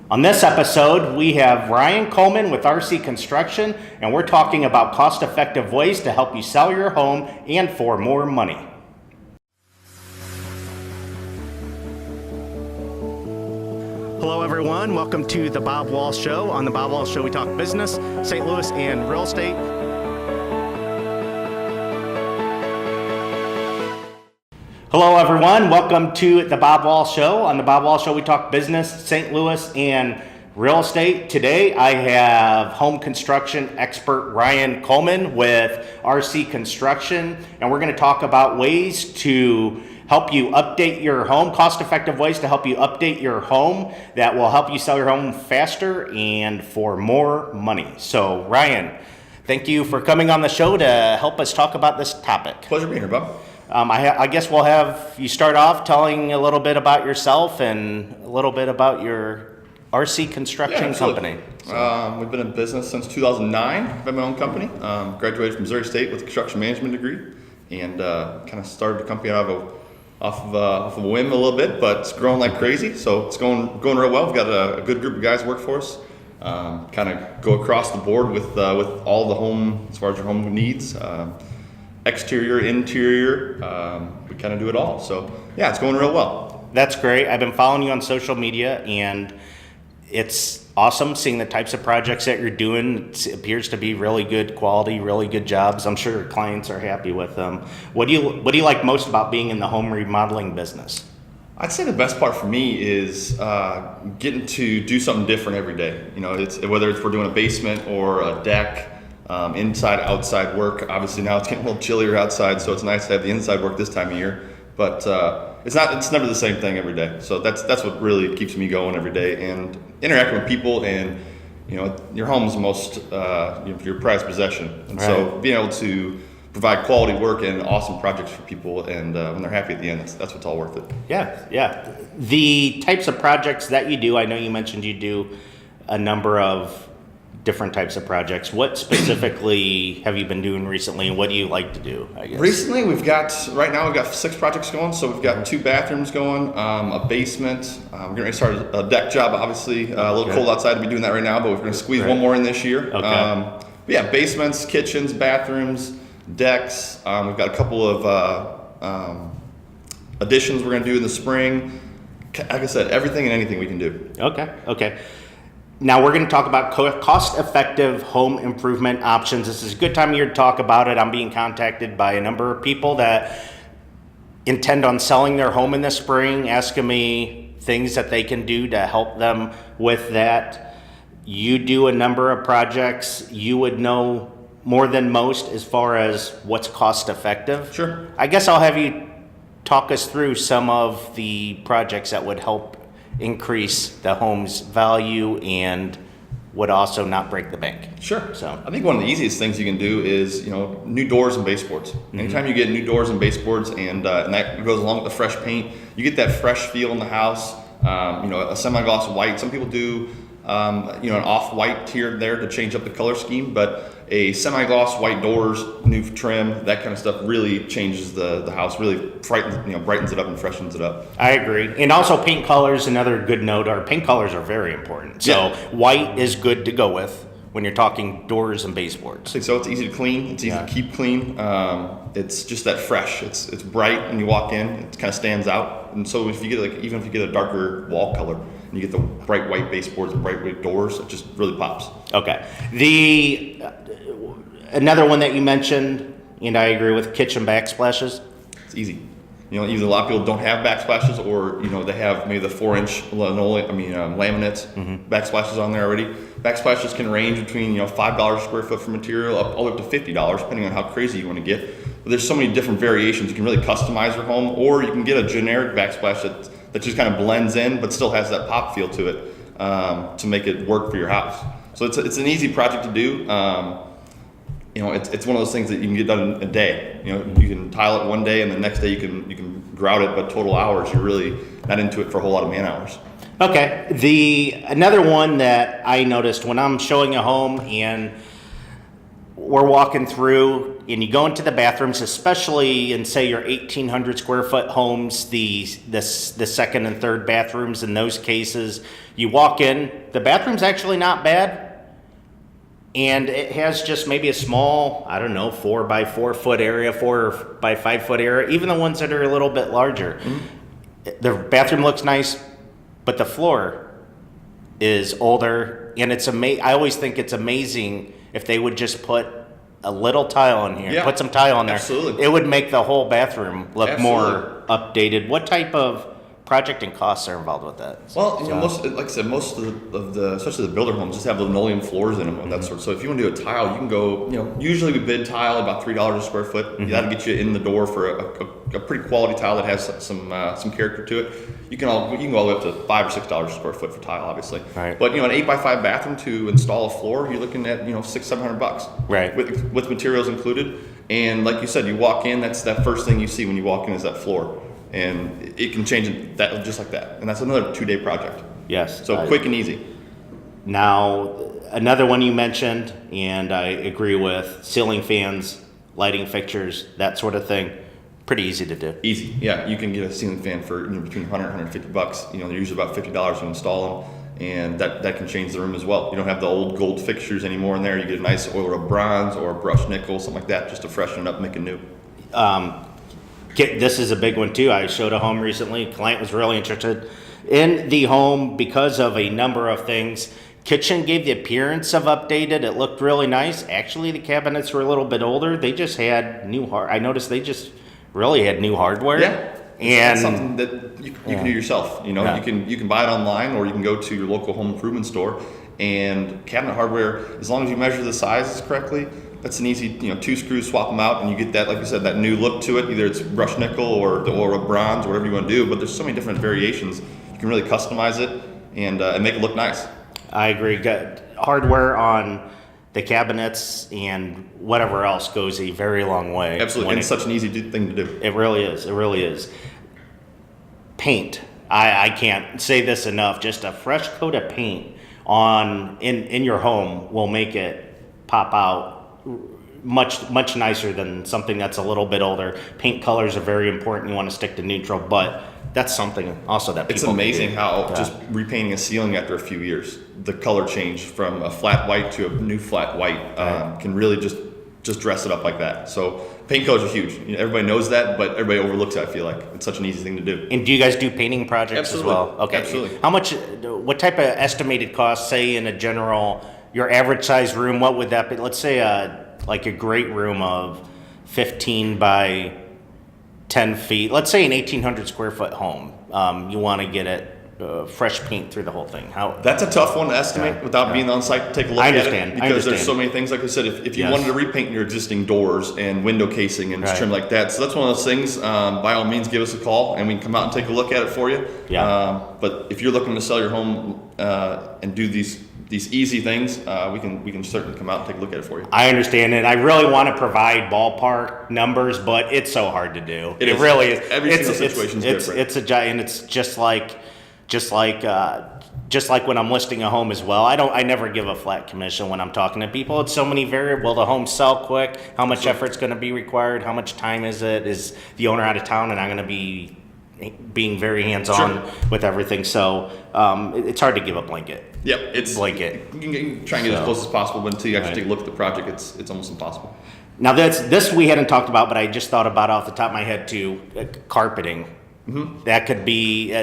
On this episode, we have Ryan Cullmann with RC Construction, and we're talking about cost-effective ways to help you sell your home and for more money. Hello everyone, welcome to the Bob Wahl Show. On the Bob Wahl Show, we talk business, St. Louis, and real estate. Hello everyone, welcome to the Bob Wahl Show. On the Bob Wahl Show, we talk business, St. Louis, and real estate. Today I have home construction expert Ryan Cullmann with RC Construction, and we're going to talk about ways to help you update your home, cost-effective ways to help you update your home that will help you sell your home faster and for more money. So Ryan, thank you for coming on the show to help us talk about this topic. Pleasure being here, Bob. I guess we'll have you start off telling a little bit about yourself and a little bit about your RC construction company. We've been in business since 2009. I've had my own company. Graduated from Missouri State with a construction management degree, and kind of started the company off of a whim a little bit, but it's growing like crazy. So it's going real well. We've got a good group of guys work for us. Kind of go across the board with all the home, as far as your home needs. Exterior, interior, we kind of do it all. So yeah, it's going real well. That's great. I've been following you on social media, and it's awesome seeing the types of projects that you're doing. It appears to be really good quality, really good jobs. I'm sure your clients are happy with them. What do you like most about being in the home remodeling business? I'd say the best part for me is getting to do something different every day. You know, it's whether it's we're doing a basement or a deck. Inside, outside work. Obviously now it's getting a little chillier outside, so it's nice to have the inside work this time of year. But it's never the same thing every day. So that's what really keeps me going every day, and interacting with people. And you know, your home is the most your prized possession, and so being able to provide quality work and awesome projects for people, and when they're happy at the end, that's what's all worth it. Yeah. The types of projects that you do, I know you mentioned you do a number of different types of projects. What specifically have you been doing recently, and what do you like to do, I guess? Recently, right now we've got 6 projects going. So we've got 2 bathrooms going, a basement. We're going to start a deck job, obviously. A little cold outside to be doing that right now, but we're going to squeeze one more in this year. Okay. But yeah, basements, kitchens, bathrooms, decks. We've got a couple of additions we're going to do in the spring. Like I said, everything and anything we can do. Okay. Now we're going to talk about cost-effective home improvement options. This is a good time of year to talk about it. I'm being contacted by a number of people that intend on selling their home in the spring, asking me things that they can do to help them with that. You do a number of projects. You would know more than most as far as what's cost-effective. Sure. I guess I'll have you talk us through some of the projects that would help increase the home's value and would also not break the bank. Sure. So I think one of the easiest things you can do is, new doors and baseboards. Anytime you get new doors and baseboards, and that goes along with the fresh paint, you get that fresh feel in the house. A semi-gloss white. Some people do, an off-white here there to change up the color scheme, but a semi-gloss white doors, new trim, that kind of stuff really changes the house, really brightens it up and freshens it up. I agree. And also paint colors, another good note, our paint colors are very important. So white is good to go with when you're talking doors and baseboards. So it's easy to clean, it's easy to keep clean. It's just that fresh. It's bright when you walk in, it kind of stands out. And so if you get even if you get a darker wall color, and you get the bright white baseboards and bright white doors, it just really pops. Okay. Another one that you mentioned, and I agree with, kitchen backsplashes. It's easy. Either a lot of people don't have backsplashes, or they have maybe the 4-inch laminate backsplashes on there already. Backsplashes can range between $5 a square foot for material all the way up to $50, depending on how crazy you want to get. But there's so many different variations. You can really customize your home, or you can get a generic backsplash that just kind of blends in, but still has that pop feel to it to make it work for your house. So it's an easy project to do. It's one of those things that you can get done in a day. You can tile it one day, and the next day you can grout it, but total hours, you're really not into it for a whole lot of man hours. Okay. Another one that I noticed when I'm showing a home and we're walking through, and you go into the bathrooms, especially in say your 1,800 square foot homes, the second and third bathrooms in those cases, you walk in, the bathroom's actually not bad. And it has just maybe a small, I don't know, 4 by 4 foot area, 4 by 5 foot area, even the ones that are a little bit larger. The bathroom looks nice, but the floor is older, and it's I always think it's amazing if they would just put a little tile in here, put some tile in there. Absolutely. It would make the whole bathroom look Absolutely. more updated. What type of project and costs are involved with that? Well, you know, like I said, most of the, especially the builder homes, just have linoleum floors in them and that sort. So if you want to do a tile, you can go. You know, usually we bid tile about $3 a square foot. That'll get you in the door for a pretty quality tile that has some character to it. You can go all the way up to $5 or $6 a square foot for tile, obviously. Right. But you know, an 8 by 5 bathroom to install a floor, you're looking at $600-700. Right. With materials included. And like you said, you walk in, that's that first thing you see when you walk in is that floor. And it can change that just like that. And that's another 2-day project. Yes. So quick and easy. Now, another one you mentioned, and I agree with, ceiling fans, lighting fixtures, that sort of thing. Pretty easy to do. Easy. Yeah, you can get a ceiling fan for between $100 and $150. You know, they're usually about $50 to install them. And that can change the room as well. You don't have the old gold fixtures anymore in there. You get a nice oil of bronze or a brushed nickel, something like that, just to freshen it up, make it new. This is a big one too. I showed a home recently. Client was really interested in the home because of a number of things. Kitchen gave the appearance of updated. It looked really nice. Actually, the cabinets were a little bit older. They just had new I noticed they just really had new hardware. Yeah. And that's something that you can do yourself. You know, you can buy it online, or you can go to your local home improvement store. And cabinet hardware, as long as you measure the sizes correctly, that's an easy, 2 screws, swap them out, and you get that, like I said, that new look to it. Either it's brushed nickel or a bronze, or whatever you want to do. But there's so many different variations. You can really customize it and make it look nice. I agree. Good hardware on the cabinets and whatever else goes a very long way. Absolutely, and it's such an easy thing to do. It really is. It really is. Paint. I can't say this enough. Just a fresh coat of paint in your home will make it pop out much nicer than something that's a little bit older. Paint colors are very important. You want to stick to neutral, but that's something also that people It's amazing can do. how just repainting a ceiling after a few years, the color change from a flat white to a new flat white can really just dress it up like that. So paint colors are huge. Everybody knows that, but everybody overlooks it. I feel like it's such an easy thing to do. And do you guys do painting projects Absolutely. as well? Okay. Absolutely. How much? What type of estimated cost? Say in a general, your average size room. What would that be? Let's say like a great room of 15 by 10 feet. Let's say an 1,800 square foot home. You want to get it fresh paint through the whole thing. How? That's a tough one to estimate without being on site to take a look I at understand. it. Because there's so many things, like I said, if you wanted to repaint your existing doors and window casing and trim like that. So that's one of those things, by all means, give us a call and we can come out and take a look at it for you. Yeah. But if you're looking to sell your home and do these easy things, we can certainly come out and take a look at it for you. I understand it. I really want to provide ballpark numbers, but it's so hard to do. It is. Really is. Every single situation is different. It's a giant. It's just like when I'm listing a home as well. I never give a flat commission when I'm talking to people. It's so many variables. Will the home sell quick? How much effort's going to be required? How much time is it? Is the owner out of town and I'm going to be being very hands-on with everything? So it's hard to give a blanket. Yep, it's blanket. You can try and get as close as possible, but until you actually take a look at the project, it's almost impossible. Now this we hadn't talked about, but I just thought about off the top of my head too. Carpeting. Mm-hmm. That could be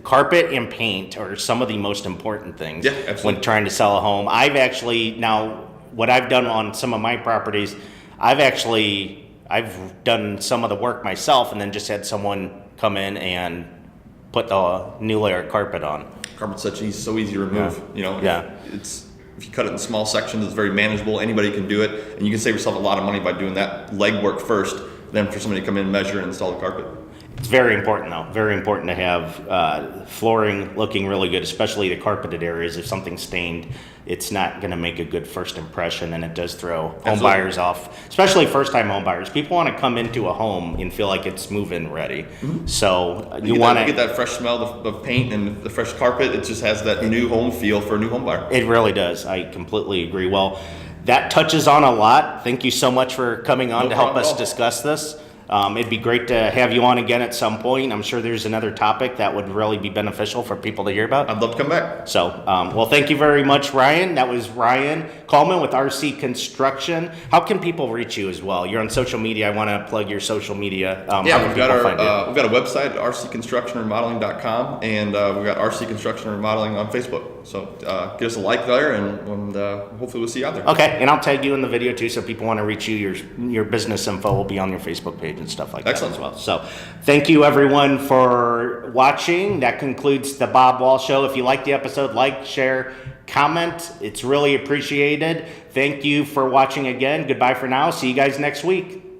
carpet and paint are some of the most important things when trying to sell a home. What I've done on some of my properties, I've done some of the work myself and then just had someone come in and put the new layer of carpet on. Carpet's so easy to remove. It's if you cut it in small sections, it's very manageable. Anybody can do it, and you can save yourself a lot of money by doing that legwork first. Then for somebody to come in, measure, and install the carpet. It's very important, though. Very important to have flooring looking really good, especially the carpeted areas. If something's stained, it's not going to make a good first impression, and it does throw home buyers off, especially first-time home buyers. People want to come into a home and feel like it's move-in ready. Mm-hmm. So you want to get that fresh smell of paint and the fresh carpet. It just has that new home feel for a new home buyer. It really does. I completely agree. Well, that touches on a lot. Thank you so much for coming on No to help problem us at all. discuss this. It'd be great to have you on again at some point. I'm sure there's another topic that would really be beneficial for people to hear about. I'd love to come back. So, well, thank you very much, Ryan. That was Ryan Cullmann with RC Construction. How can people reach you as well? You're on social media. I want to plug your social media. How Yeah, can we've got people find you? we've got a website, rcconstructionremodeling.com, and we've got RC Construction Remodeling on Facebook. So give us a like there, and hopefully we'll see you out there. Okay, and I'll tag you in the video too, so people want to reach you. Your business info will be on your Facebook page and stuff like Excellent. that as well. So, thank you everyone for watching. That concludes the Bob Wahl Show. If you like the episode, like, share, comment. It's really appreciated. Thank you for watching again. Goodbye for now. See you guys next week.